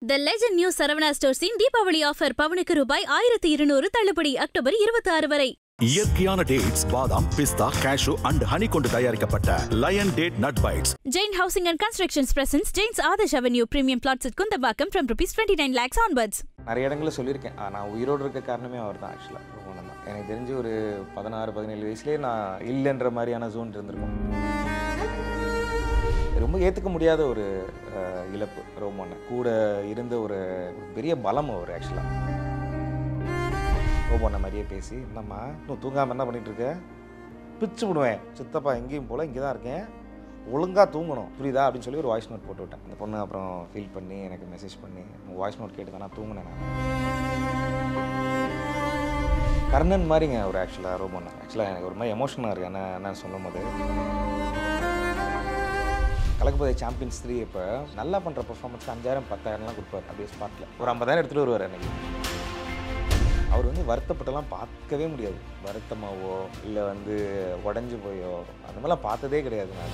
The Legend New Saravana Stores in Deepavali offer பவுனுக்கு ரூபாய் 1200 தள்ளுபடி அக்டோபர் 26 வரை. இயற்கையான டேட்ஸ், பாதாம், பிஸ்தா, கேஷு அண்ட் ஹனி கொண்டு தயாரிக்கப்பட்ட lion date nut bites. Jain Housing and Constructions presents Jain's Adarsh Avenue premium plots at Kundambakam from ₹29 lakhs onwards. நிறைய இடங்களில் சொல்லியிருக்கேன். நான் உயிரோடு இருக்க காரணமே அவர் தான். ஆக்சுவலாக ரொம்ப தான் எனக்கு தெரிஞ்சு ஒரு 16-17 வயசுலேயே நான் இல்லைன்ற மாதிரியான ஜோன் இருந்திருக்கும். ரொம்ப ஏற்றுக்க முடியாத ஒரு இழப்பு. ரோமோன்னு கூட இருந்த ஒரு பெரிய பலம் அவர். ஆக்சுவலாக ரோமோன்ன மாதிரியே பேசி, என்னம்மா இன்னும் தூங்காமல் என்ன பண்ணிகிட்ருக்க, பிச்சு விடுவேன், சித்தப்பா எங்கேயும் போல், இங்கே தான் இருக்கேன், ஒழுங்காக தூங்கணும் புரியுதா அப்படின்னு சொல்லி ஒரு வாய்ஸ் நோட் போட்டு விட்டேன். அந்த பொண்ணு அப்புறம் ஃபீல் பண்ணி எனக்கு மெசேஜ் பண்ணி, வாய்ஸ் நோட் கேட்டு தான் நான் தூங்கினேன். நான் கர்ணன் மாதிரிங்க அவர். ஆக்சுவலாக ரோமோன்னு ஆக்சுவலாக எனக்கு ஒரு மாதிரி எமோஷனாக இருக்குது என்ன சொல்லும் போது. கலக்கப்போதை சாம்பியன்ஸ் 3 இப்போ நல்லா பண்ணுற பர்ஃபார்மன்ஸ்க்கு 5000-10,000 கொடுப்பார். அப்படியே ஸ்பாட்டில் ஒரு 50,000 எடுத்துகிட்டு வருவார். அன்றைக்கி அவர் வருத்தப்பட்டெல்லாம் பார்க்கவே முடியாது. வருத்தமாவோ இல்லை உடஞ்சி போயோ அந்த மாதிரிலாம் பார்த்ததே கிடையாது. நான்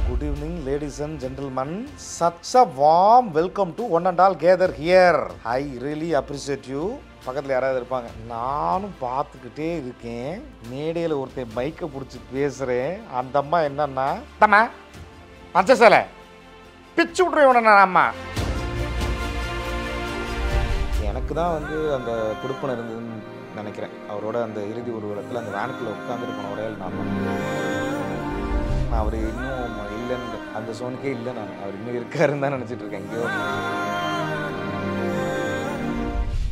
good evening ladies and gentleman, such a warm welcome to one and all gather here. I really appreciate you. பக்கத்தில் யாராவது இருப்பாங்க, நானும் பார்த்துக்கிட்டே இருக்கேன். மேடையில் ஒருத்தர் பைக்கை பிடிச்சி பேசுகிறேன். அந்த அம்மா என்னன்னா, தம்மா பச்சை சேலை பிச்சு விட்ருவேன் அம்மா. எனக்கு தான் அந்த கொடுப்பனை இருந்ததுன்னு நினைக்கிறேன். அவரோட அந்த இறுதி ஊர்வலத்தில் அந்த வேனுக்குள்ளே உட்காந்துட்டு போன ஒரே நான் அவர் இன்னும் இல்லைன்னு அந்த சோனுக்கே இல்லை. நான் அவர் இன்னும் இருக்காருன்னு தான் நினச்சிட்டு இருக்கேன். எங்கேயோ.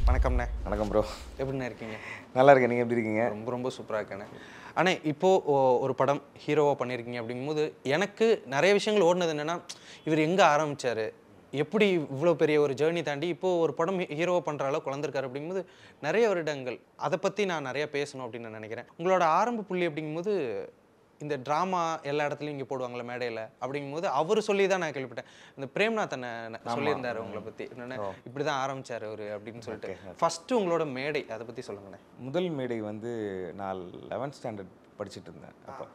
வணக்கம்ண்ணே. வணக்கம் ப்ரோ. எப்படிண்ணே இருக்கீங்க? நல்லா இருக்கேன். நீங்கள் எப்படி இருக்கீங்க? ரொம்ப சூப்பராக இருக்கேண்ணே. அண்ணே, இப்போது ஒரு படம் ஹீரோவாக பண்ணியிருக்கீங்க அப்படிங்கும்போது எனக்கு நிறைய விஷயங்கள் ஓடினது என்னென்னா, இவர் எங்கே ஆரம்பித்தார், எப்படி இவ்வளோ பெரிய ஒரு ஜேர்னி தாண்டி இப்போது ஒரு படம் ஹீரோவாக பண்ணுற அளவுக்கு வளர்ந்துருக்காரு அப்படிங்கும்போது நிறைய வருடங்கள் அதை பற்றி நான் நிறையா பேசணும் அப்படின்னு நான் நினைக்கிறேன். உங்களோட ஆரம்ப புள்ளி அப்படிங்கும்போது இந்த ட்ராமா எல்லா இடத்துலையும் இங்கே போடுவாங்களே மேடையில், அப்படிங்கும்போது அவர் சொல்லி தான் நான் கேள்விப்பட்டேன். இந்த பிரேம்நாத் சொல்லியிருந்தார் உங்களை பற்றி, என்னென்ன இப்படி தான் ஆரம்பித்தார் அவர் அப்படின்னு சொல்லிட்டு. ஃபஸ்ட்டு உங்களோட மேடை அதை பற்றி சொல்லுங்கண்ணே. முதல் மேடை நான் 11th ஸ்டாண்டர்ட் படிச்சுட்டு இருந்தேன். அப்போ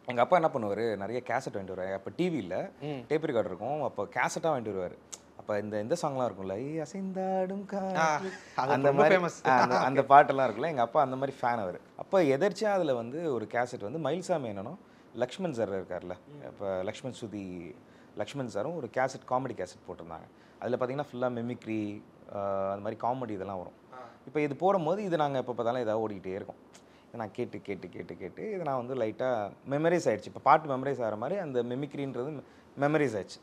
எங்கள் அப்பா என்ன பண்ணுவார், நிறைய கேசட் வாங்கிட்டு வருவார். அப்போ டிவியில் டேப் ரெக்கார்டர் இருக்கும். அப்போ கேசட்டாக வாங்கிட்டு வருவார். அப்போ இந்த சாங்லாம் இருக்கும்ல, அசைந்தாடும் அந்த மாதிரி அந்த பாட்டெல்லாம் இருக்குல்ல, எங்கள் அப்பா அந்த மாதிரி ஃபேன் அவர். அப்போ எதர்ச்சியாக அதில் ஒரு கேசட் மயில்சாமி என்னன்னா லக்ஷ்மண் சார் இருக்கார்ல, இப்போ லக்ஷ்மண் சாரும் ஒரு கேசட், காமெடி கேசட் போட்டிருந்தாங்க. அதில் பார்த்தீங்கன்னா ஃபுல்லாக மெமிக்ரி அந்த மாதிரி காமெடி இதெல்லாம் வரும். இப்போ இது போடும்போது இது நாங்கள் எப்போ பார்த்தாலும் ஏதாவது ஓடிக்கிட்டே இருக்கோம். நான் கேட்டு இது நான் லைட்டாக மெமரைஸ் ஆகிடுச்சு. இப்போ பாட்டு மெமரைஸ் ஆகிற மாதிரி அந்த மெமிக்ரின்றது மெமரைஸ் ஆகிடுச்சு.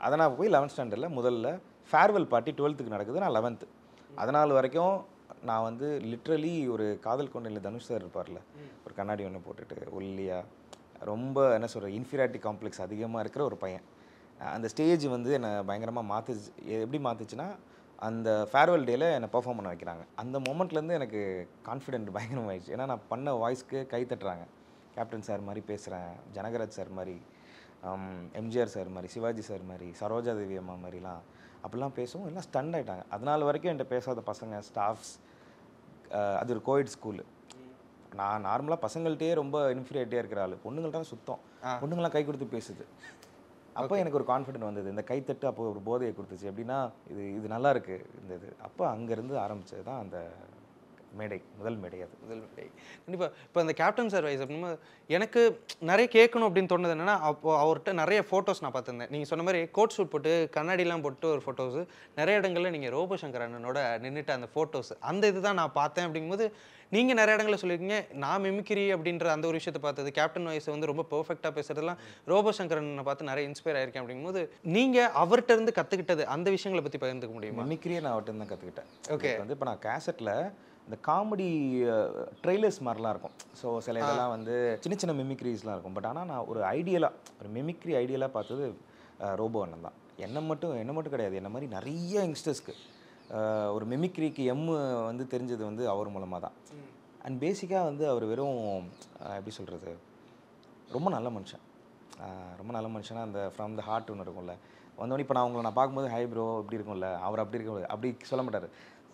அதை நான் போய் 11th ஸ்டாண்டர்டில் முதல்ல ஃபேர்வெல் பார்ட்டி 12th நடக்குது. நான் 11th. அதனால் வரைக்கும் நான் லிட்ரலி ஒரு காதல் கொண்டையில் தனுஷ் சார் இருப்பார்ல, ஒரு கண்ணாடி ஒன்று போட்டுட்டு ஒல்லியாக, ரொம்ப என்ன சொல்கிற இன்ஃபீரியாரிட்டி காம்ப்ளெக்ஸ் அதிகமாக இருக்கிற ஒரு பையன். அந்த ஸ்டேஜ் என்னை பயங்கரமாக மாற்றுச்சு. எப்படி மாற்றுச்சுன்னா, அந்த ஃபேர்வெல் டேயில் என்னை பெர்ஃபார்ம் பண்ண வைக்கிறாங்க. அந்த மொமெண்ட்லேருந்து எனக்கு கான்ஃபிடென்ட் பயங்கரமாகிடுச்சு. ஏன்னா நான் பண்ண வாய்ஸ்க்கு கை தட்டுறாங்க. கேப்டன் சார் மாதிரி பேசுகிறேன், ஜனகராஜ் சார் மாதிரி, எம்ஜிஆர் சார் மாதிரி, சிவாஜி சார் மாதிரி, சரோஜா தேவி அம்மா மாதிரிலாம் அப்படிலாம் பேசுவோம். எல்லாம் ஸ்டண்ட் ஆகிட்டாங்க. அதனால் வரைக்கும் என்கிட்ட பேசாத பசங்க, ஸ்டாஃப்ஸ். அது ஒரு கோவிட் ஸ்கூலு. நான் நார்மலாக பசங்கள்கிட்டே ரொம்ப இன்ஃபீரியாரிட்டியாக இருக்கிற ஆள். பொண்ணுங்கள்ட்ட தான் சுத்தம். பொண்ணுங்களாம் கை கொடுத்து பேசுது. அப்போ எனக்கு ஒரு கான்ஃபிடென்ட் வந்தது. இந்த கைத்தட்டு அப்போ ஒரு போதையை கொடுத்துச்சு. எப்படின்னா இது நல்லா இருக்குது இந்த இது. அப்போ அங்கேருந்து ஆரம்பித்தது தான் அந்த மேடை, முதல் மேடை. முதல் மேடை கண்டிப்பாக. இப்போ அந்த கேப்டன் சார் வைஸ் அப்படின்னா எனக்கு நிறைய கேட்கணும் அப்படின்னு தோணுது. என்னென்னா, அப்போது அவர்கிட்ட நிறைய ஃபோட்டோஸ் நான் பார்த்துருந்தேன். நீங்கள் சொன்ன மாதிரி கோட் ஷூட் போட்டு கண்ணாடிலாம் போட்டு ஒரு ஃபோட்டோஸு நிறைய இடங்களில் நீங்கள் ரோபோ சங்கர் அண்ணனோட நின்றுட்டு அந்த ஃபோட்டோஸ் அந்த இது தான் நான் பார்த்தேன். அப்படிங்கும்போது நீங்கள் நிறைய இடங்களில் சொல்லியிருக்கீங்க, நான் மிமிக்ரி அப்படின்ற அந்த ஒரு விஷயத்தை பார்த்தது, கேப்டன் வாய்ஸ் ரொம்ப பெர்ஃபெக்டாக பேசுகிறதுலாம் ரோபோ சங்கர் அண்ணனை பார்த்து நிறைய இன்ஸ்பயர் ஆயிருக்கேன். அப்படிங்கும்போது நீங்கள் அவர்கிட்ட இருந்து கற்றுக்கிட்டது அந்த விஷயங்களை பற்றி பகிர்ந்துக்க முடியுமா? மிமிக்ரியை நான் அவர்கிட்ட தான் கற்றுக்கிட்டேன். ஓகே. இப்போ நான் கேசட்டில் இந்த காமெடி ட்ரெய்லர்ஸ் மாதிரிலாம் இருக்கும். ஸோ சில இதெல்லாம் சின்ன சின்ன மிமிக்ரிஸ்லாம் இருக்கும். பட் ஆனால் நான் ஒரு மிமிக்ரி ஐடியலாக பார்த்தது ரோபோ அண்ணன் தான். என்ன மட்டும் கிடையாது, என்ன மாதிரி நிறைய யங்ஸ்டர்ஸ்க்கு ஒரு மிமிக்ரிக்கு தெரிஞ்சது அவர் மூலமாக தான். அண்ட் பேசிக்காக அவர் வெறும் எப்படி சொல்கிறது, ரொம்ப நல்ல மனுஷனாக அந்த ஃப்ரம் த ஹார்ட் ஒன்று இருக்கும்ல. வந்தோடனே இப்போ நான் பார்க்கும்போது ஹை ப்ரோ இப்படி இருக்கும்ல, அவர் அப்படி சொல்ல மாட்டார்.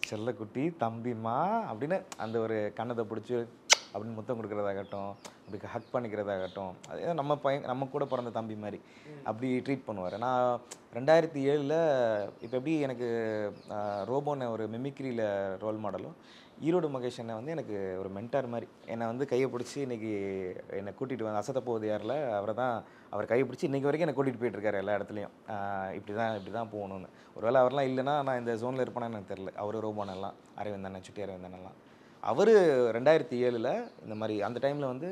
செல்லக்குட்டி தம்பிமா அப்படின்னு அந்த ஒரு கண்ணத்தை பிடிச்சி அப்படின்னு முத்தம் கொடுக்குறதாகட்டும், அப்படி ஹக் பண்ணிக்கிறதாகட்டும், அது நம்ம கூட பிறந்த தம்பி மாதிரி அப்படி ட்ரீட் பண்ணுவார். நான் 2007 இப்போ எப்படி எனக்கு ரோபோன்னு ஒரு மிமிக்ரியில் ரோல் மாடலும், ஈரோடு மகேஷ் அண்ணன் வந்து எனக்கு ஒரு மென்டார் மாதிரி. என்னை வந்து கையை பிடிச்சி இன்றைக்கி என்னை கூட்டிகிட்டு வந்து அசத்த போகுது யாரில் அவர் கையை பிடிச்சி இன்றைக்கி வரைக்கும் என்னை கூட்டிகிட்டு போயிட்டுருக்காரு எல்லா இடத்துலையும். இப்படி தான் போகணுன்னு. ஒருவேளை அவர்லாம் இல்லைன்னா நான் இந்த ஜோனில் இருப்பேன்னு எனக்கு தெரில. அவர் ரோபோனெல்லாம் அரவிந்த் அண்ணன், சுட்டி அரவிந்த் அண்ணன்லாம். அவர் 2007 இந்த மாதிரி அந்த டைமில் வந்து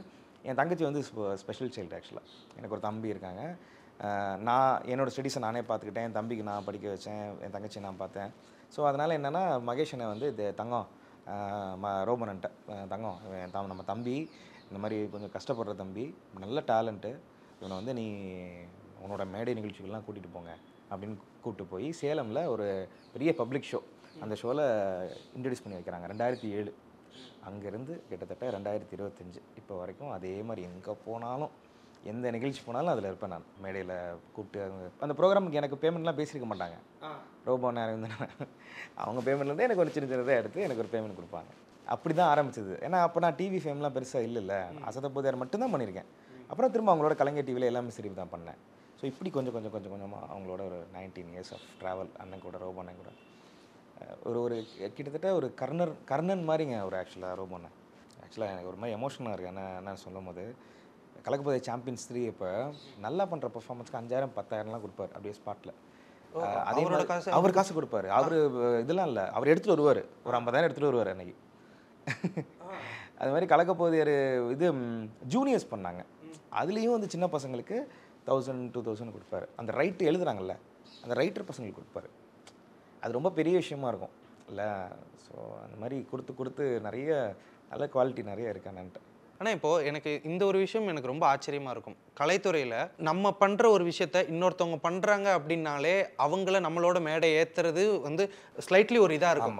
என் தங்கச்சி வந்து ஸ்பெஷல் சைல்டு. ஆக்சுவலாக எனக்கு ஒரு தம்பி இருக்காங்க. நான் என்னோடய ஸ்டடீஸை நானே பார்த்துக்கிட்டேன், என் தம்பிக்கு நான் படிக்க வச்சேன், என் தங்கச்சி நான் பார்த்தேன். ஸோ அதனால் என்னென்னா மகேஷ் அண்ணன் வந்து தங்கம் ரோபோனன்ட்ட தங்கம் நம்ம தம்பி இந்த மாதிரி கொஞ்சம் கஷ்டப்படுற தம்பி, நல்ல டேலண்ட்டு, இவனை வந்து நீ உன்னோட மேடை நிகழ்ச்சிகள்லாம் கூட்டிகிட்டு போங்க அப்படின்னு கூப்பிட்டு போய் சேலமில் ஒரு பெரிய பப்ளிக் ஷோ, அந்த ஷோவில் இன்ட்ரடியூஸ் பண்ணி வைக்கிறாங்க 2007. அங்கேருந்து கிட்டத்தட்ட 2025 இப்போ வரைக்கும் அதே மாதிரி எங்கே போனாலும் எந்த நிகழ்ச்சி போனாலும் அதில் இருப்பேன். நான் மேடையில் கூப்பிட்டு அந்த ப்ரோக்ராமுக்கு எனக்கு பேமெண்ட்லாம் பேசியிருக்க மாட்டாங்க. ரோபோன்னு அரவிந்தன் அவங்க பேமெண்ட்லேருந்து எனக்கு ஒரு சின்னதாக எடுத்து எனக்கு ஒரு பேமெண்ட் கொடுப்பாங்க. அப்படி தான் ஆரம்பிச்சது. ஏன்னா அப்போ நான் டிவி ஃபேம்லாம் பெருசாக இல்லைல்ல, அசத்த போதையார் மட்டும்தான் பண்ணியிருக்கேன். அப்புறம் திரும்ப அவங்களோட கலைஞர் டிவியில் எல்லாமே சரி தான் பண்ணேன். ஸோ இப்படி கொஞ்சமாக அவங்களோட ஒரு 19 years ஆஃப் ட்ராவல் அண்ணன் கூட, ரோபோ அண்ணன் கூட ஒரு கிட்டத்தட்ட ஒரு கர்ணன் மாதிரிங்க ஒரு ஆக்சுவலாக ரோபோண்ணன். ஆக்சுவலாக எனக்கு ஒரு மாதிரி எமோஷனலாக இருக்குது என்ன சொல்லும் போது. கலக்கப்போதை சாம்பியன்ஸ் 3 இப்போ நல்லா பண்ணுற பர்ஃபார்மன்ஸ்க்கு 5000 10,000லாம் கொடுப்பார் அப்படியே ஸ்பாட்டில். அதே மாதிரி அவர் காசு கொடுப்பாரு. அவர் இதெல்லாம் இல்லை, அவர் எடுத்துகிட்டு வருவார், ஒரு 50,000 எடுத்துகிட்டு வருவார் அன்றைக்கி. அது மாதிரி கலக்கப்போதையார் இது ஜூனியர்ஸ் பண்ணாங்க, அதுலேயும் வந்து சின்ன பசங்களுக்கு 1000 2000 கொடுப்பாரு. அந்த ரைட்டு எழுதுறாங்கல்ல, அந்த ரைட்டர் பசங்களுக்கு கொடுப்பாரு. அது ரொம்ப பெரிய விஷயமா இருக்கும் இல்லை. ஸோ அந்த மாதிரி கொடுத்து நிறைய நல்ல குவாலிட்டி நிறைய இருக்கு அண்ணன்ட்ட. ஆனால் இப்போது எனக்கு இந்த ஒரு விஷயம் எனக்கு ரொம்ப ஆச்சரியமாக இருக்கும். கலைத்துறையில் நம்ம பண்ணுற ஒரு விஷயத்த இன்னொருத்தவங்க பண்ணுறாங்க அப்படின்னாலே அவங்கள நம்மளோட மேடை ஏற்றுறது வந்து ஸ்லைட்லி ஒரு இதாக இருக்கும்.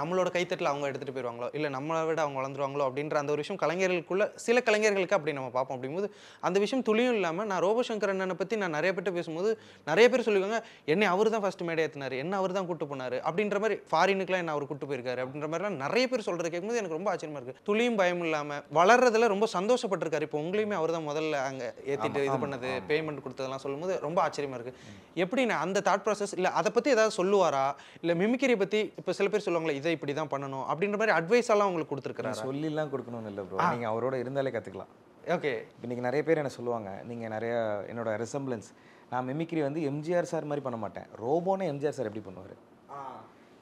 நம்மளோட கைத்தட்டில் அவங்க எடுத்துகிட்டு போயிடுவாங்களோ, இல்லை நம்மளை விட அவங்க வளர்ந்துருவாங்களோ அப்படின்ற அந்த ஒரு விஷயம் கலைஞர்களுக்குள்ள சில கலைஞர்களுக்கு அப்படி நம்ம பார்ப்போம். அப்படிங்கும்போது அந்த விஷயம் துளியும் இல்லாமல் நான் ரோபோ சங்கர் அண்ணனை பற்றி நான் நிறைய பேர்ட்ட பேசும்போது நிறைய பேர் சொல்லுவாங்க, என்னை அவர் தான் ஃபஸ்ட்டு மேடை ஏற்றினார், என்ன அவர் தான் கூட்டு போனார் அப்படின்ற மாதிரி, ஃபாரினுக்குலாம் என்ன அவர் கூட்டு போயிருக்காரு அப்படின்ற மாதிரிலாம் நிறைய பேர் சொல்கிறது கேட்கும்போது எனக்கு ரொம்ப ஆச்சரியமாக இருக்குது. துளியும் பயம் இல்லாமல் வளர்றதுல ரொம்ப சந்தோஷப்பட்டிருக்காரு. இப்போ உங்களையுமே அவர் தான் முதல்ல அங்கே ஏற்றிட்டு இது பண்ணது, பேமெண்ட் கொடுத்ததெல்லாம் சொல்லும்போது ரொம்ப ஆச்சரியமாக இருக்குது. எப்படி அந்த தாட் ப்ராசஸ் இல்லை அதை பற்றி ஏதாவது சொல்லுவாரா, இல்லை மிமிக்ரியை பற்றி இப்போ சில பேர் சொல்லுவாங்களே இதை இப்படி தான் பண்ணணும் அப்படின்ற மாதிரி அட்வைஸ் எல்லாம் உங்களுக்கு கொடுத்துருக்காரு? சொல்லிலாம் கொடுக்கணும்னு இல்லை ப்ரோ, நீங்கள் அவரோட இருந்தாலே கற்றுக்கலாம். ஓகே, இன்றைக்கி நிறைய பேர் என்ன சொல்லுவாங்க, நீங்கள் நிறையா என்னோட ரெசம்பிளன்ஸ், நான் மிமிக்ரி வந்து எம்ஜிஆர் சார் மாதிரி பண்ண மாட்டேன், ரோபோன்னு எம்ஜிஆர் சார் எப்படி பண்ணுவார்,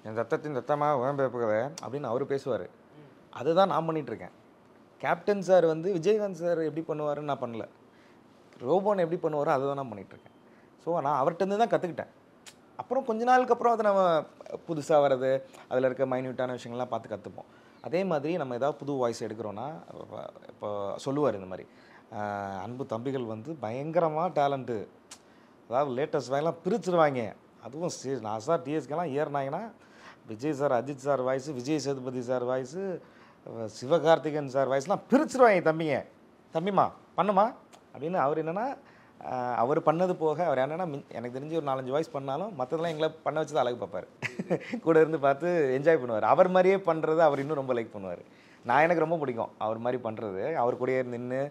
என் ரத்தத்தின் ரத்தமாக வேம்பேப்புக்கவே அப்படின்னு அவர் பேசுவார். அதுதான் நான் பண்ணிகிட்ருக்கேன். கேப்டன் சார் வந்து விஜயகாந்த் சார் எப்படி பண்ணுவாருன்னு நான் பண்ணல, ரோபோன்னு எப்படி பண்ணுவாரோ அதை தான் நான் பண்ணிகிட்ருக்கேன். ஸோ நான் அவர்கிட்டருந்து தான் கற்றுக்கிட்டேன். அப்புறம் கொஞ்ச நாளுக்கு அப்புறம் அதை நம்ம புதுசாக வர்றது, அதில் இருக்க மைன்யூட்டான விஷயங்கள்லாம் பார்த்து கற்றுப்போம். அதே மாதிரி நம்ம ஏதாவது புது வாய்ஸ் எடுக்கிறோன்னா இப்போ சொல்லுவார் இந்த மாதிரி, அன்பு தம்பிகள் வந்து பயங்கரமாக டேலண்ட்டு, அதாவது லேட்டஸ்ட் வாய்லாம் பிரிச்சுருவாங்க. அதுவும் நான் சார் டிஎஸ்கெல்லாம் ஏறினாங்கன்னா Vijay sir, Ajith sir voice, Vijay Sethupathi sir voice, Sivakarthikeyan sir வாய்ஸ்லாம் பிரிச்சுருவாங்க. தம்பிமா பண்ணுமா அப்படின்னு. அவர் என்னென்னா அவர் பண்ணது போக அவர் என்னென்னா எனக்கு தெரிஞ்சு ஒரு 4-5 வாய்ஸ் பண்ணாலும் மற்றதெல்லாம் எங்களை பண்ண வச்சு தான் அழகு பார்ப்பார். கூட இருந்து பார்த்து என்ஜாய் பண்ணுவார். அவர் மாதிரியே பண்ணுறது அவர் இன்னும் ரொம்ப லைக் பண்ணுவார். எனக்கு ரொம்ப பிடிக்கும் அவர் மாதிரி பண்ணுறது. அவர் கூடயே நின்று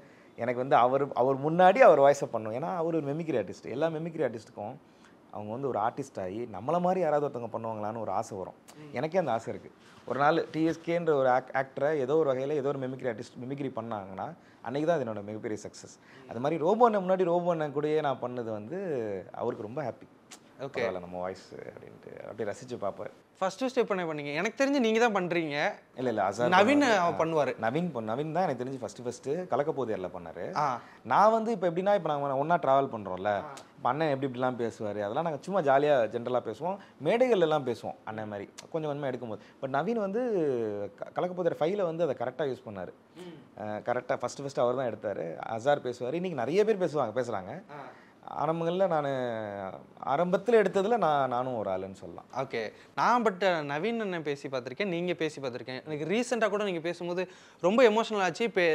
எனக்கு வந்து அவர் முன்னாடி அவர் வாய்ஸை பண்ணும். ஏன்னா அவர் ஒரு மெமிக்ரி ஆர்டிஸ்ட். எல்லா மெமிக்ரி ஆர்டிஸ்ட்டுக்கும் அவங்க வந்து ஒரு ஆர்டிஸ்ட் ஆகி நம்மளை மாதிரி யாராவது ஒருத்தவங்க பண்ணுவாங்களான்னு ஒரு ஆசை வரும். எனக்கே அந்த ஆசை இருக்குது. ஒரு நாள் டிஎஸ்கேன்ற ஒரு ஆக்டரை ஏதோ ஒரு வகையில் ஏதோ ஒரு மெமிக்ரி ஆர்டிஸ்ட் மிமிக்ரி பண்ணாங்கன்னா அன்றைக்கி தான் அது என்னோட மிகப்பெரிய சக்ஸஸ். அது மாதிரி ரோபோ அண்ணன் முன்னாடி ரோபோ அண்ணன் கூடயே நான் பண்ணது வந்து அவருக்கு ரொம்ப ஹாப்பி. ஓகே, நம்ம வாய்ஸ் அப்படின்ட்டு அப்படி ரசித்து பார்ப்பார். ஃபர்ஸ்ட் ஸ்டெப் என்ன பண்ணீங்க? எனக்கு தெரிஞ்சு நீங்கள் தான் பண்ணுறீங்க. இல்லை அசார் நவீன் பண்ணுவார். நவீன் தான் எனக்கு தெரிஞ்சு ஃபஸ்ட்டு கலக்கப்போதையாரில் பண்ணார். நான் வந்து இப்போ எப்படின்னா, இப்போ நாங்கள் ஒன்றா ட்ராவல் பண்ணுறோம்ல, இப்போ அண்ணன் எப்படிலாம் பேசுவார், அதெல்லாம் நாங்கள் சும்மா ஜாலியாக ஜென்ரலாக பேசுவோம், மேடைகள்லாம் பேசுவோம் அண்ணன் மாதிரி கொஞ்சம் கொஞ்சமாக எடுக்கும்போது. பட் நவீன் வந்து கலக்கப்போதையார் ஃபைலை வந்து அதை கரெக்டாக யூஸ் பண்ணார். கரெக்டாக ஃபஸ்ட்டு அவர் தான் எடுத்தார். அசார் பேசுவார். இன்றைக்கி நிறைய பேர் பேசுகிறாங்க. ஆரம்பங்களில் ஆரம்பத்தில் எடுத்ததில் நானும் ஒரு ஆளுன்னு சொல்லலாம். ஓகே. நான் பட் நவீன் அண்ணன் பேசி பார்த்துருக்கேன், நீங்கள் பேசி பார்த்துருக்கேன். எனக்கு ரீசெண்டாக கூட நீங்கள் பேசும்போது ரொம்ப எமோஷனல் ஆச்சு. இப்போ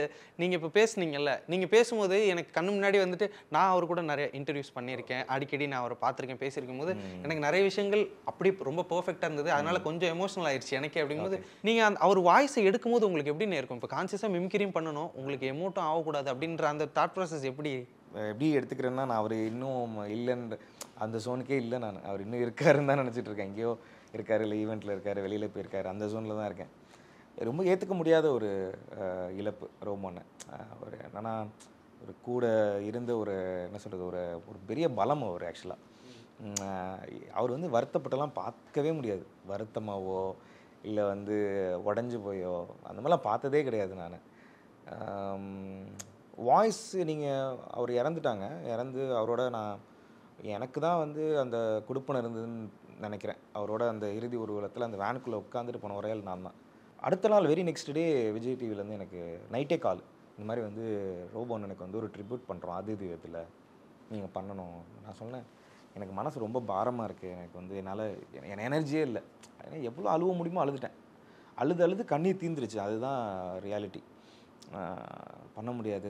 நீங்கள் இப்போ பேசுனீங்கல்ல, நீங்கள் பேசும்போது எனக்கு கண்ணு முன்னாடி வந்துட்டு நான் அவர் கூட நிறைய இன்டர்வியூஸ் பண்ணியிருக்கேன், அடிக்கடி நான் அவரை பார்த்துருக்கேன், பேசியிருக்கும் போது எனக்கு நிறைய விஷயங்கள் அப்படி ரொம்ப பர்ஃபெக்டாக இருந்தது. அதனால கொஞ்சம் எமோஷனல் ஆயிடுச்சு எனக்கு. அப்படிங்கும்போது நீங்கள் அவர் வாய்ஸை எடுக்கும்போது உங்களுக்கு எப்படின்னு இருக்கும்? இப்போ கான்சியஸாக மிமிக்ரியும் பண்ணணும், உங்களுக்கு எமோட்டும் ஆகக்கூடாது அப்படின்ற அந்த தாட் ப்ராசஸ் எப்படி எடுத்துக்கிறேன்னா, நான் அவர் இன்னும் இல்லைன்ற அந்த ஜோனுக்கே இல்லை. அவர் இன்னும் இருக்காருன்னு தான் நினச்சிட்டு இருக்கேன். எங்கேயோ இருக்காரு, இல்லை ஈவெண்ட்டில் இருக்காரு, வெளியில் போயிருக்காரு, அந்த ஜோனில் தான் இருக்கேன். ரொம்ப ஏற்றுக்க முடியாத ஒரு இழப்பு ரோமோன்னு. ஒரு என்னன்னா, ஒரு கூட இருந்த ஒரு என்ன சொல்கிறது, ஒரு பெரிய பலம் அவர். ஆக்சுவலாக அவர் வருத்தப்பட்டெல்லாம் பார்க்கவே முடியாது. வருத்தமாவோ இல்லை உடஞ்சி போயோ அந்த மாதிரிலாம் பார்த்ததே கிடையாது நான். வாய்ஸ் அவர் இறந்துட்டாங்க. இறந்து அவரோட எனக்கு தான் அந்த குடுப்பனை இருந்ததுன்னு நினைக்கிறேன். அவரோட அந்த இறுதி ஊர்வலத்தில் அந்த வேனுக்குள்ளே உட்காந்துட்டு போன ஒரே நான் தான். அடுத்த நாள் வெரி நெக்ஸ்ட் டே விஜய் டிவிலேருந்து எனக்கு நைட்டே கால், இந்த மாதிரி ரோபோன் எனக்கு ஒரு ட்ரிபியூட் பண்ணுறோம், அது இது இதில் நீங்கள் பண்ணணும். நான் சொன்னேன், எனக்கு மனசு ரொம்ப பாரமாக இருக்குது, எனக்கு என்னால் எனர்ஜியே இல்லை. ஏன்னா எவ்வளோ அழுவ முடியுமோ அழுதுட்டேன். அழுது கண்ணீர் தீந்துருச்சு. அதுதான் ரியாலிட்டி. பண்ண முடியாது.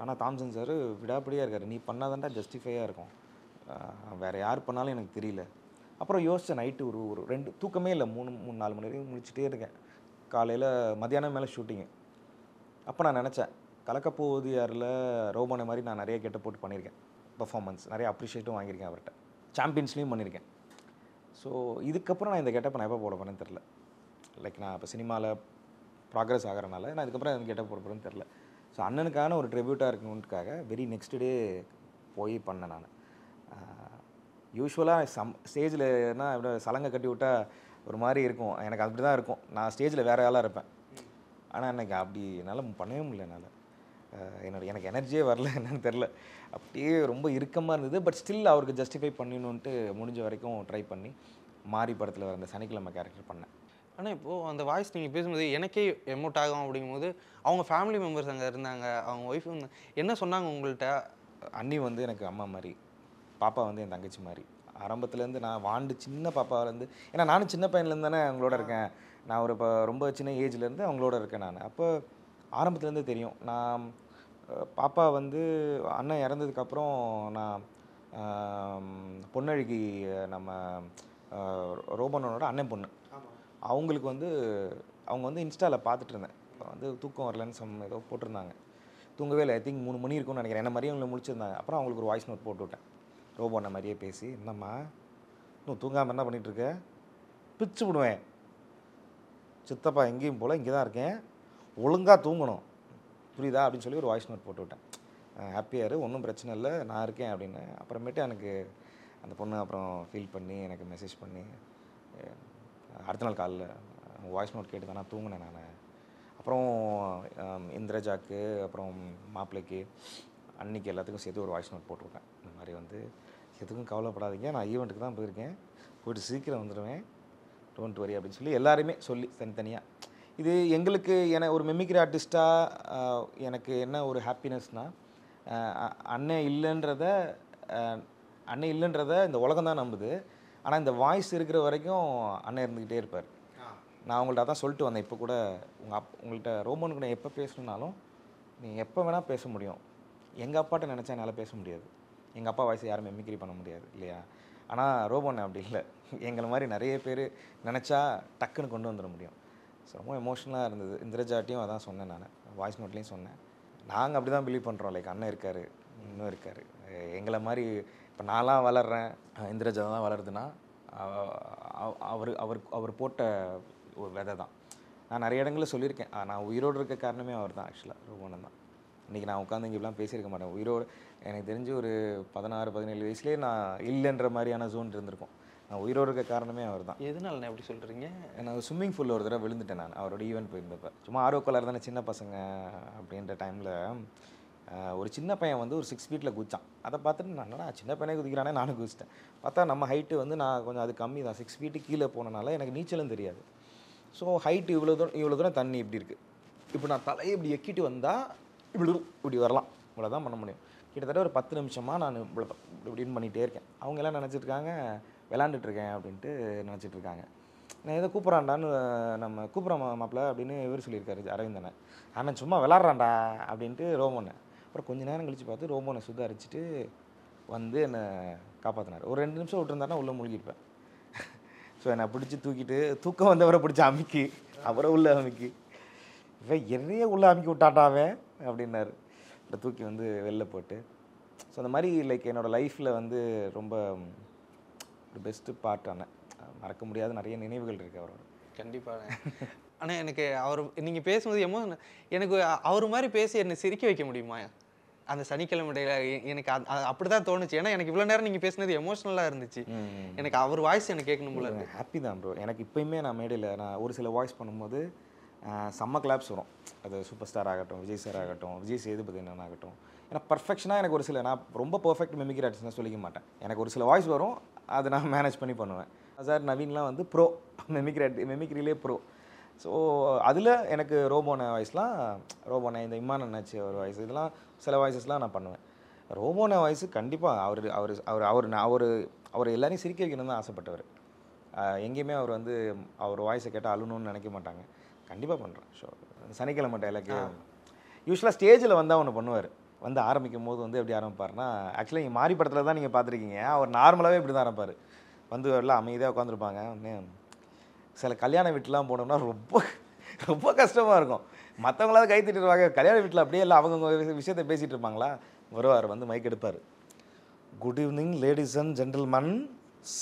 ஆனால் தாம்சன் சார் விடாப்படியாக இருக்கார். நீ பண்ணாதான்டா ஜஸ்டிஃபையாக இருக்கும், வேறு யார் பண்ணாலும் எனக்கு தெரியல. அப்புறம் யோசித்தேன். நைட்டு ஒரு 2 தூக்கமே இல்லை, 3-4 மணி வரைக்கும் முடிச்சுட்டே இருக்கேன். காலையில் மத்தியானம் மேலே ஷூட்டிங்கு. அப்போ நான் நினச்சேன், கலக்கப்போவது யாரில் ரோபோனை மாதிரி நான் நிறைய கெட்ட போட்டு பண்ணியிருக்கேன். பர்ஃபார்மன்ஸ் நிறைய அப்ரிஷியேட்டும் வாங்கியிருக்கேன் அவர்கிட்ட. சாம்பியன்ஸ்லேயும் பண்ணியிருக்கேன். ஸோ இதுக்கப்புறம் நான் இந்த கெட்டப்பை நான் எப்போ போட போகிறேன்னு தெரில. லைக் நான் இப்போ சினிமாவில் ப்ராக்ரஸ் ஆகிறனால நான் இதுக்கப்புறம் எனக்கு கெட்ட போட போகிறேன்னு தெரில. ஸோ அண்ணனுக்கான ஒரு ட்ரிபியூட்டாக இருக்கணுன்றதுக்காக வெரி நெக்ஸ்ட் டே போய் பண்ணேன் நான். யூஸ்வலாக ஸ்டேஜில்னா இப்படி சலங்கை கட்டி விட்டால் ஒரு மாதிரி இருக்கும், எனக்கு அப்படி தான் இருக்கும். நான் ஸ்டேஜில் வேறு ஆளாக இருப்பேன். ஆனால் எனக்கு அப்படி என்னால் பண்ணவே முடியல. எனக்கு எனர்ஜியே வரல, என்னன்னு தெரில. அப்படியே ரொம்ப இறுக்கமாக இருந்தது. பட் ஸ்டில் அவருக்கு ஜஸ்டிஃபை பண்ணணுன்ட்டு முடிஞ்ச வரைக்கும் ட்ரை பண்ணி மாரி படத்தில் வர அந்த சனிக்கிழமை கேரக்டர் பண்ணேன். ஆனால் இப்போது அந்த வாய்ஸ் நீங்கள் பேசும்போது எனக்கே எமோட் ஆகும். அப்படிங்கும்போது அவங்க ஃபேமிலி மெம்பர்ஸ் அங்கே இருந்தாங்க, அவங்க ஒய்ஃப் என்ன சொன்னாங்க உங்கள்கிட்ட? அண்ணி எனக்கு அம்மா மாதிரி, பாப்பா என் தங்கச்சி மாதிரி. ஆரம்பத்துலேருந்து நான் வாண்டு சின்ன பாப்பாவிலேருந்து, ஏன்னா நானும் சின்ன பையன்லேருந்து தானே அவங்களோட இருக்கேன். நான் இப்போ ரொம்ப சின்ன ஏஜ்லேருந்து அவங்களோட இருக்கேன் நான். அப்போ ஆரம்பத்துலேருந்து தெரியும். நான் பாப்பா அண்ணன் இறந்ததுக்கப்புறம் நான் பொன்னழகி நம்ம ரோபனோட அண்ணன் பொண்ணு, அவங்களுக்கு அவங்க இன்ஸ்டாவில் பார்த்துட்டு இருந்தேன். இப்போ தூக்கம் வரலன்னு ஏதோ போட்டிருந்தாங்க. தூங்கவே இல்லை. ஐ திங்க் 3 மணி இருக்கும்னு நினைக்கிறேன். என்ன மாதிரியே அவங்கள முடிச்சிருந்தாங்க. அப்புறம் அவங்களுக்கு ஒரு வாய்ஸ் நோட் போட்டு விட்டேன். ரோபோனை மாதிரியே பேசி, என்னம்மா இன்னும் தூங்காமல் என்ன பண்ணிகிட்ருக்க, பிச்சு விடுவேன், சித்தப்பா எங்கேயும் போல், இங்கே தான் இருக்கேன், ஒழுங்காக தூங்கணும், புரியுதா அப்படின்னு சொல்லி ஒரு வாய்ஸ் நோட் போட்டு விட்டேன். ஹாப்பியாரு, ஒன்றும் பிரச்சனை இல்லை, நான் இருக்கேன் அப்படின்னு. அப்புறமேட்டு எனக்கு அந்த பொண்ணு அப்புறம் ஃபீல் பண்ணி எனக்கு மெசேஜ் பண்ணி அடுத்த நாள் காலைல வாய்ஸ் நோட் கேட்டு தான் நான் தூங்கினேன் நான். அப்புறம் இந்திரஜாக்கு, அப்புறம் மாப்பிள்ளைக்கு, அன்னைக்கு எல்லாத்துக்கும் சேர்த்து ஒரு வாய்ஸ் நோட் போட்டு விட்டேன். இந்த மாதிரி எதுக்கும் கவலைப்படாதீங்க, நான் ஈவெண்ட்டுக்கு தான் போயிருக்கேன், போய்ட்டு சீக்கிரம் வந்துடுவேன், டோன்ட் வரி அப்படின்னு சொல்லி எல்லாருமே சொல்லி தனித்தனியாக. இது எங்களுக்கு ஒரு மிமிக்ரி ஆர்டிஸ்ட்டாக எனக்கு என்ன ஒரு ஹாப்பினஸ்னால், அண்ணன் இல்லைன்றத இந்த உலகம் தான் நம்புது. ஆனால் இந்த வாய்ஸ் இருக்கிற வரைக்கும் அண்ணன் இருந்துக்கிட்டே இருப்பார். நான் அவங்கள்ட்ட தான் சொல்லிட்டு வந்தேன். இப்போ கூட உங்கள்கிட்ட ரோபோனுக்கு நான் எப்போ பேசணுன்னாலும் நீங்கள் எப்போ வேணால் பேச முடியும். எங்கள் அப்பாட்ட நினச்சா என்னால் பேச முடியாது. எங்கள் அப்பா வாய்ஸை யாரும் மிமிக்ரி பண்ண முடியாது இல்லையா. ஆனால் ரோபோன் அப்படி இல்லை. எங்களை மாதிரி நிறைய பேர் நினச்சா டக்குன்னு கொண்டு வந்துட முடியும். ஸோ ரொம்ப எமோஷனலாக இருந்தது. இந்திரஜாட்டையும் அதான் சொன்னேன், நான் வாய்ஸ் நோட்லேயும் சொன்னேன். நாங்கள் அப்படி தான் பிலீவ் பண்ணுறோம். லைக் அண்ணன் இருக்கார், இன்னும் இருக்கார். எங்களை மாதிரி இப்போ நான்லாம் வளர்கிறேன், இந்திரஜா தான் வளருதுன்னா அவர் போட்ட ஒரு விதை தான். நான் நிறைய இடங்களில் சொல்லியிருக்கேன், நான் உயிரோடு இருக்க காரணமே அவர் தான். ஆக்சுவலாக ரோபோனன் தான். இன்றைக்கி நான் உட்காந்து இங்கே இப்படிலாம் பேசியிருக்க மாட்டேன். உயிரோடு எனக்கு தெரிஞ்சு ஒரு 16-17 வயசுலேயே நான் இல்லைன்ற மாதிரியான ஜோன் இருந்திருக்கும். நான் உயிரோடு இருக்க காரணமே அவர் தான். எதனால நான் எப்படி சொல்கிறீங்க? நான் ஸ்விம்மிங் பூலில் ஒரு தடவை விழுந்துட்டேன். நான் அவரோட ஈவெண்ட் போயிருந்தப்போ, சும்மா ஆர்வக்கோளாறு தானே சின்ன பசங்க அப்படின்ற டைமில் ஒரு சின்ன பையன் ஒரு 6 ஃபீட்டில் குதிச்சான். அதை பார்த்துட்டு நான் சின்ன பையனே குதிக்கிறானே, நானும் குதிச்சிட்டேன். பார்த்தா நம்ம ஹைட்டு நான் கொஞ்சம் அது கம்மி தான், 6 ஃபீட்டு கீழே போனனால எனக்கு நீச்சலும் தெரியாது. ஸோ ஹைட்டு இவ்வளோ தூரம் தண்ணி இப்படி இருக்குது. இப்போ நான் தலையை இப்படி எக்கிட்டு வந்தால் இப்படி வரலாம், இவ்வளோ தான் பண்ண முடியும். கிட்டத்தட்ட ஒரு 10 நிமிஷமாக நான் இப்படின்னு பண்ணிகிட்டே இருக்கேன். அவங்க எல்லாம் நினச்சிட்டு இருக்காங்க விளாண்டுட்ருக்கேன் அப்படின்ட்டு நினச்சிட்டு இருக்காங்க. நான் ஏதோ கூப்பிட்றான்டான்னு நம்ம கூப்பிட்றோம் மாப்பிள்ள அப்படின்னு இவர் சொல்லியிருக்காரு அரவிந்தனை. அவன் சும்மா விளாட்றான்டா அப்படின்ட்டு ரோமோனை. அப்புறம் கொஞ்சம் நேரம் கழித்து பார்த்து ரோமோனை சுதாரிச்சுட்டு வந்து என்னை காப்பாற்றினார். ஒரு 2 நிமிஷம் விட்டுருந்தாருன்னா உள்ளே முழுகிருப்பேன். ஸோ என்னை பிடிச்சி தூக்கிட்டு தூக்கம் வந்தவரை பிடிச்சி அமுக்கி அவரை உள்ளே அமுக்கி இவன் என்னையே உள்ளே அமுக்கி விட்டாட்டாவேன் அப்படின்னாரு. அப்புறம் தூக்கி வந்து வெளில போட்டு ஸோ அந்த மாதிரி லைக் என்னோடய லைஃப்பில் வந்து ரொம்ப ஒரு பெஸ்ட்டு பார்ட்டான மறக்க முடியாத நிறைய நினைவுகள் இருக்குது அவரோட. கண்டிப்பாக. ஆனால் எனக்கு அவர் நீங்கள் பேசும்போது எனக்கு அவர் மாதிரி பேசி என்னை சிரிக்க வைக்க முடியுமா? அந்த சனிக்கிழமையில எனக்கு அப்படி தான் தோணுச்சு. ஏன்னா எனக்கு இவ்வளோ நேரம் நீங்கள் பேசுனது எமோஷ்னலாக இருந்துச்சு. எனக்கு அவர் வாய்ஸ் எனக்கு கேட்கணும் போல இருக்கு. ஹாப்பி தான் ப்ரோ. எனக்கு இப்போயுமே நான் மேடையில் நான் ஒரு சில வாய்ஸ் பண்ணும்போது செம்ம கிளாப்ஸ் வரும். அது சூப்பர் ஸ்டார் ஆகட்டும், விஜய் சார் ஆகட்டும், விஜய் சேதுபதி அண்ணன் ஆகட்டும். ஏன்னா பர்ஃபெக்ஷனாக எனக்கு ஒரு சில நான் ரொம்ப பர்ஃபெக்ட் மெமிக்ரி ஆர்டிஸ்ட்னு சொல்லிக்க மாட்டேன். எனக்கு ஒரு சில வாய்ஸ் வரும், அதை நான் மேனேஜ் பண்ணி பண்ணுவேன். சார் நவீன்லாம் வந்து ப்ரோ மெமிக்ரிலே ப்ரோ. ஸோ அதில் எனக்கு ரோபோன வாய்ஸ்லாம் ரோபோனை இந்த இம்மான் அண்ணாச்சி அவர் வாய்ஸ் இதெல்லாம் சில வாய்ஸஸ்லாம் நான் பண்ணுவேன். ரோபோன வாய்ஸு கண்டிப்பாக அவர் எல்லாரையும் சிரிக்க வைக்கணும்னு தான் ஆசைப்பட்டவர். எங்கேயுமே அவர் வந்து அவர் வாய்ஸை கேட்டால் அழுணுன்னு நினைக்க மாட்டாங்க. கண்டிப்பாக பண்ணுறேன் ஷோ. சனிக்கிழமை டைலாக்கு யூஸ்வலாக ஸ்டேஜில் வந்து ஒன்று பண்ணுவார். வந்து ஆரம்பிக்கும் போது வந்து எப்படி ஆரம்பிப்பார்னா, ஆக்சுவலாக இங்கே மாறி படத்தில் தான் நீங்கள் பார்த்துருக்கீங்க. அவர் நார்மலாகவே இப்படி தான் ஆரம்பிப்பார். வந்து எல்லாம் அமைதியாக உட்காந்துருப்பாங்க. சில கல்யாண வீட்டுலாம் போனோம்னா ரொம்ப ரொம்ப கஷ்டமாக இருக்கும். மற்றவங்களாவது கை தட்டிடுவாங்க. கல்யாண வீட்டில் அப்படியே இல்லை அவங்க விஷயத்தை பேசிகிட்டு இருப்பாங்களா. வருவார் வந்து மைக் எடுப்பார். Good evening ladies and gentleman,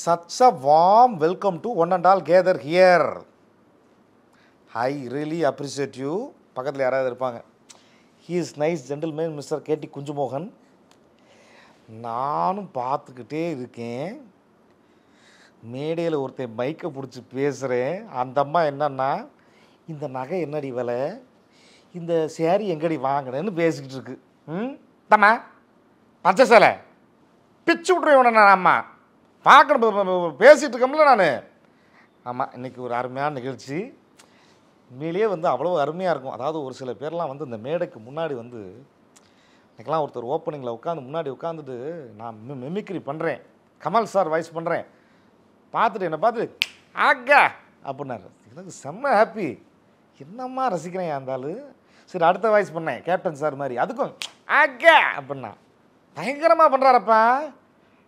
such a warm welcome to one and all gather here. I really appreciate you. பக்கத்தில் யாராவது இருப்பாங்க. He is nice gentleman mister KD Kunjumohan. நானும் பார்த்துக்கிட்டே இருக்கேன். மேடையில் ஒருத்தன் மைக்கை பிடிச்சி பேசுகிறேன். அந்த அம்மா என்னன்னா, இந்த நகை என்னடி விலை, இந்த சேரீ எங்கடி வாங்கினேன்னு பேசிக்கிட்டு இருக்கு. தம்மா பச்சை சேலை பிச்சு விட்ருவேன் நான். அம்மா பார்க்கணும் பேசிகிட்டு இருக்கோம்ல நான். ஆமாம், இன்றைக்கி ஒரு அருமையான நிகழ்ச்சி. உண்மையிலேயே வந்து அவ்வளோ அருமையாக இருக்கும். அதாவது ஒரு சில பேர்லாம் வந்து இந்த மேடைக்கு முன்னாடி வந்து எனக்கெல்லாம் ஒருத்தர் ஓப்பனிங்கில் முன்னாடி உட்காந்துட்டு நான் மெமிக்ரி பண்ணுறேன், கமல் சார் வாய்ஸ் பண்ணுறேன், பார்த்துட்டு என்னை பார்த்துட்டு ஆக்கா அப்படின்னாரு. எனக்கு செம்ம ஹாப்பி. என்னம்மா ரசிக்கிறேன் அந்த ஆள். சரி அடுத்த வாய்ஸ் பண்ணேன் கேப்டன் சார் மாதிரி, அதுக்கும் ஆக்கா அப்படின்னா பயங்கரமாக பண்ணுறாரப்பா.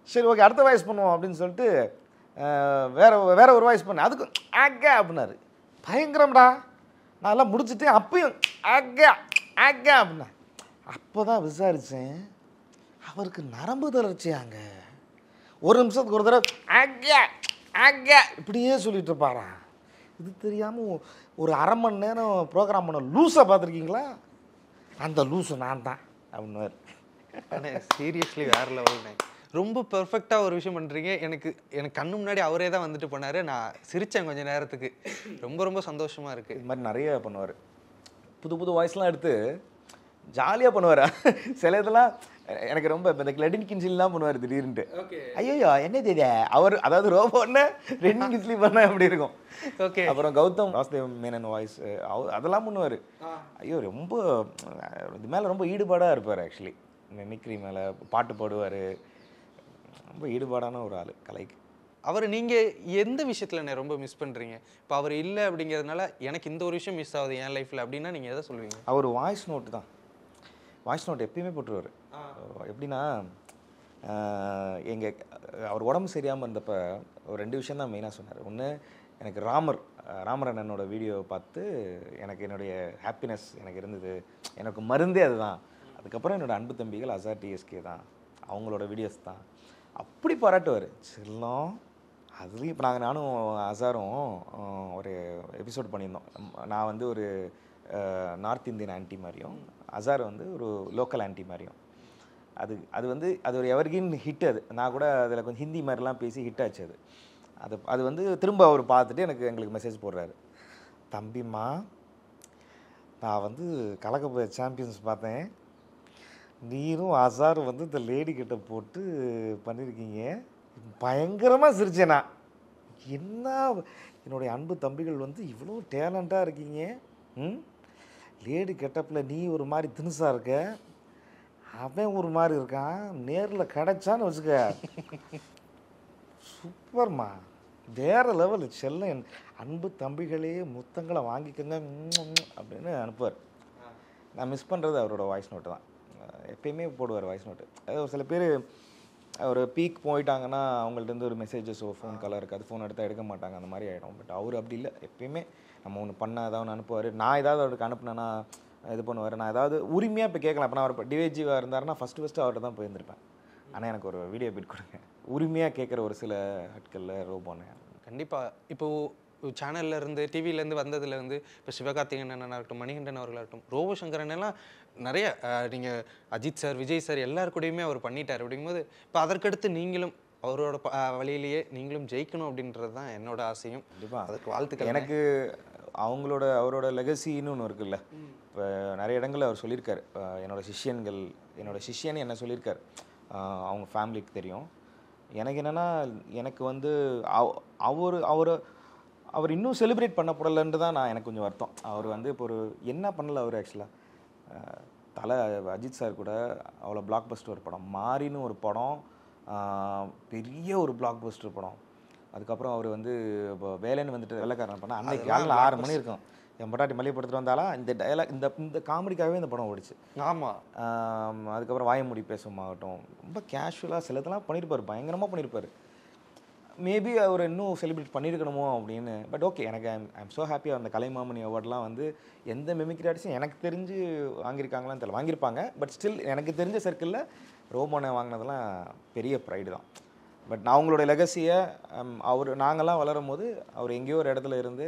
சரி ஓகே அடுத்த வாய்ஸ் பண்ணுவோம் அப்படின்னு சொல்லிட்டு வேற ஒரு வாய்ஸ் பண்ணேன், அதுக்கும் ஆக்கா அப்படின்னாரு. பயங்கரம்டா. நான் எல்லாம் முடிச்சுட்டு அப்பயும் ஆக்கா ஆக்கா அப்படின்னா. அப்போ தான் விசாரித்தேன், அவருக்கு நரம்பு தளர்ச்சியாங்க. ஒரு நிமிஷத்துக்கு ஒரு தடவை ஆக்கா ஆக்கா இப்படியே சொல்லிட்டு இருப்பாரா. இது தெரியாமல் ஒரு அரை மணி நேரம் ப்ரோக்ராம் பண்ண லூஸாக பார்த்துருக்கீங்களா? அந்த லூஸு நான் தான் அப்படின்னாரு. ஆனால் சீரியஸ்லி வேறு லெவல்ண்ணே. ரொம்ப பெர்ஃபெக்டாக ஒரு விஷயம் பண்ணுறீங்க. எனக்கு கண்ணு முன்னாடி அவரே தான் வந்துட்டு போனார். நான் சிரித்தேன் கொஞ்சம் நேரத்துக்கு. ரொம்ப ரொம்ப சந்தோஷமாக இருக்குது. இது மாதிரி நிறைய பண்ணுவார். புது புது வாய்ஸ்லாம் எடுத்து ஜாலியாக பண்ணுவார். சில இதெல்லாம் எனக்கு ரொம்ப இந்த கிளடின் கின்சிலாம் பண்ணுவார் திடீர்னுட்டு. ஐயோ என்ன தெரியா அவர், அதாவது ரோபோன்னு ரெண்டு கின்சிலி பண்ணால் எப்படி இருக்கும். ஓகே. அப்புறம் கௌதம் வாசுதேவ் மேனன் வாய்ஸ் அதெல்லாம் பண்ணுவார். ஐயோ ரொம்ப இது மேலே ரொம்ப ஈடுபாடாக இருப்பார். ஆக்சுவலி மிமிக்ரி மேலே பாட்டு பாடுவார். ரொம்ப ஈடுபாடான ஒரு ஆள் கலைக்கு. அவர் நீங்கள் எந்த விஷயத்தில் ரொம்ப மிஸ் பண்ணுறீங்க? இப்போ அவர் இல்லை அப்படிங்கிறதுனால எனக்கு இந்த ஒரு விஷயம் மிஸ் ஆகுது என் லைஃப்பில் அப்படின்னா நீங்கள் எதை சொல்லுவீங்க? அவர் வாய்ஸ் நோட்டு தான். வாய்ஸ் நோட் எப்பயுமே போட்டுருவார். எப்படின்னா அவர் உடம்பு சரியாமல் இருந்தப்போ ஒரு 2 விஷயம் தான் மெயினாக சொன்னார். ஒன்று, எனக்கு ராமர் அண்ணனோட வீடியோவை பார்த்து எனக்கு என்னுடைய ஹாப்பினஸ் எனக்கு இருந்தது, எனக்கு மருந்தே அதுதான். அதுக்கப்புறம் என்னோடய அன்பு தம்பிகள் அசார் டிஎஸ்கே தான், அவங்களோட வீடியோஸ் தான். அப்படி பாராட்டுவார். செல்லம் அதுலேயும் இப்போ நானும் அசாரும் ஒரு எபிசோட் பண்ணியிருந்தோம். நான் வந்து ஒரு நார்த் இந்தியன் ஆன்டி மாதிரியும், அசார் வந்து ஒரு லோக்கல் ஆன்டி மாதிரியும். அது ஒரு எவர்கிரீன் ஹிட். அது நான் கூட அதில் கொஞ்சம் ஹிந்தி மாதிரிலாம் பேசி ஹிட் ஆச்சு. அது வந்து திரும்ப அவர் பார்த்துட்டு எங்களுக்கு மெசேஜ் போடுறாரு. தம்பிம்மா, நான் வந்து கலக்க சாம்பியன்ஸ் பார்த்தேன், நீரும் அசாரும் வந்து இந்த லேடி கிட்ட போட்டு பண்ணியிருக்கீங்க, பயங்கரமாக சிரிச்சேனா. என்ன என்னுடைய அன்பு தம்பிகள் வந்து இவ்வளோ டேலண்ட்டாக இருக்கீங்க. லேடி கெட்டப்பில் நீ ஒரு மாதிரி தினுசாக இருக்க, அவன் ஒரு மாதிரி இருக்கான், நேரில் கிடச்சான்னு வச்சுக்க சூப்பர்மா, வேறு லெவல் செல்லம். அன்பு தம்பிகளே முத்தங்களை வாங்கிக்கோங்க அப்படின்னு அனுப்புவார். நான் மிஸ் பண்ணுறது அவரோட வாய்ஸ் நோட்டு தான். எப்பயுமே போடுவார் வாய்ஸ் நோட்டு. அதாவது ஒரு சில பேர் ஒரு பீக் போயிட்டாங்கன்னா அவங்கள்ட்ட ஒரு மெசேஜஸோ ஃபோன் காலாக இருக்காது, ஃபோன் எடுத்தால் எடுக்க மாட்டாங்க, அந்த மாதிரி ஆகிடும். பட் அவர் அப்படி இல்லை. எப்பயுமே நம்ம ஒன்று பண்ணால் ஏதாவது ஒன்று அனுப்புவார். நான் ஏதாவது அவருக்கு அனுப்புனேன்னா இது பண்ணுவார். நான் ஏதாவது உரிமையாக இப்போ கேட்கலாம். இப்போ நான் அவர் டிவேஜிவாக இருந்தாருன்னா ஃபஸ்ட்டு அவர்கிட்ட தான் போயிருந்திருப்பேன். ஆனால் எனக்கு ஒரு வீடியோ பீட் கொடுங்க, உரிமையாக கேட்குற ஒரு சில ஆட்களில் ரோபோன்னு. கண்டிப்பாக இப்போது சேனல்லேருந்து டிவிலேருந்து வந்ததுலேருந்து இப்போ சிவகார்த்திகேயன் அண்ணனாக இருக்கட்டும், மணிகண்டன் அவர்களாகட்டும், ரோபோ சங்கரன் எல்லாம் நிறைய நீங்கள் அஜித் சார், விஜய் சார் எல்லாருக்கூடையுமே அவர் பண்ணிட்டார். அப்படிங்கும்போது இப்போ அதற்கடுத்து நீங்களும் அவரோட வழியிலேயே நீங்களும் ஜெயிக்கணும் அப்படின்றது தான் என்னோட ஆசையும். கண்டிப்பாக அதுக்கு வாழ்த்துக்கள். எனக்கு அவரோட லெகசின்னு ஒன்று இருக்குல்ல. இப்போ நிறைய இடங்களில் அவர் சொல்லியிருக்காரு, என்னோட சிஷ்யன் என்ன சொல்லியிருக்காரு, அவங்க ஃபேமிலிக்கு தெரியும். எனக்கு என்னென்னா, எனக்கு வந்து அவர் இன்னும் செலிப்ரேட் பண்ணப்படலைன்ட்டு தான் எனக்கு கொஞ்சம் வருத்தம். அவர் வந்து இப்போ என்ன பண்ணல அவர் ஆக்சுவலாக அஜித் சார் கூட அவ்வளோ பிளாக் பஸ்டர் ஒரு படம், மாரின்னு ஒரு படம், பெரிய ஒரு பிளாக் பஸ்டர் படம். அதுக்கப்புறம் அவர் வந்து இப்போ வேலைன்னு வந்துட்டு வெள்ளைக்காரன் பண்ணால் அன்றைக்கி காலையில் 6 மணி இருக்கும். என் பொட்டாட்டி மல்லிகை படத்தில் வந்தாலும் இந்த டயலாக் இந்த காமெடிக்காகவே இந்த படம் ஓடிச்சு. ஆமாம். அதுக்கப்புறம் வாயமூடி பேசுமாகட்டும், ரொம்ப கேஷுவலாக சிலதெல்லாம் பண்ணியிருப்பார், பயங்கரமாக பண்ணியிருப்பார். மேபி அவர் இன்னும் செலிப்ரேட் பண்ணியிருக்கணுமோ அப்படின்னு. பட் ஓகே, எனக்கு ஐம் ஸோ ஹாப்பியாக அந்த கலைமாமணி அவார்ட்லாம் வந்து எந்த மிமிக்ரி ஆர்டிஸ்டும் எனக்கு தெரிஞ்சு வாங்கியிருக்காங்களான்னு தெரியல. வாங்கியிருப்பாங்க, பட் ஸ்டில் எனக்கு தெரிஞ்ச சர்க்கிளில் ரோபோனை வாங்கினதெல்லாம் பெரிய ப்ரைடு தான். பட் நான் அவங்களோட லெகசியை நாங்கள்லாம் வளரும் போது அவர் எங்கேயோ ஒரு இடத்துல இருந்து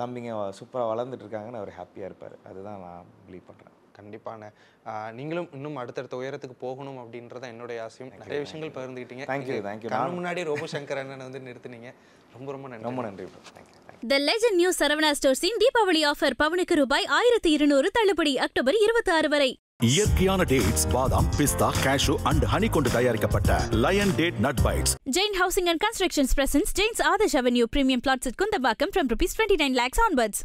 தம்பிங்க சூப்பராக வளர்ந்துட்டு இருக்காங்கன்னு அவர் ஹாப்பியாக இருப்பார். அதுதான் நான் பிலீவ் பண்ணுறேன். கண்டிப்பான நீங்களும் இன்னும் அடுத்தடுத்த உயரத்துக்கு போகணும் அப்படின்றத என்னுடைய ஆசையும். நிறைய விஷயங்கள் பகிர்ந்துக்கிட்டீங்க. தேங்க்யூ. நான் முன்னாடி ரோபோ சங்கர் அண்ணனை வந்து நிறுத்தினீங்க. ரொம்ப நன்றி. ரொம்ப நன்றி. Thank you. The Legend New Saravana Stores in Deepavali offer பவுனுக்கு ரூபாய் 1200 தள்ளுபடி அக்டோபர் 26 வரை. இயற்கையான டேட்ஸ், பாதாம், பிஸ்தா, கேஷு அண்ட் ஹனி கொண்டு தயாரிக்கப்பட்ட lion date nut bites. Jain Housing and Constructions presents Jain's Adarsh Avenue Premium Plots at Kundambakam from ₹29 lakhs onwards.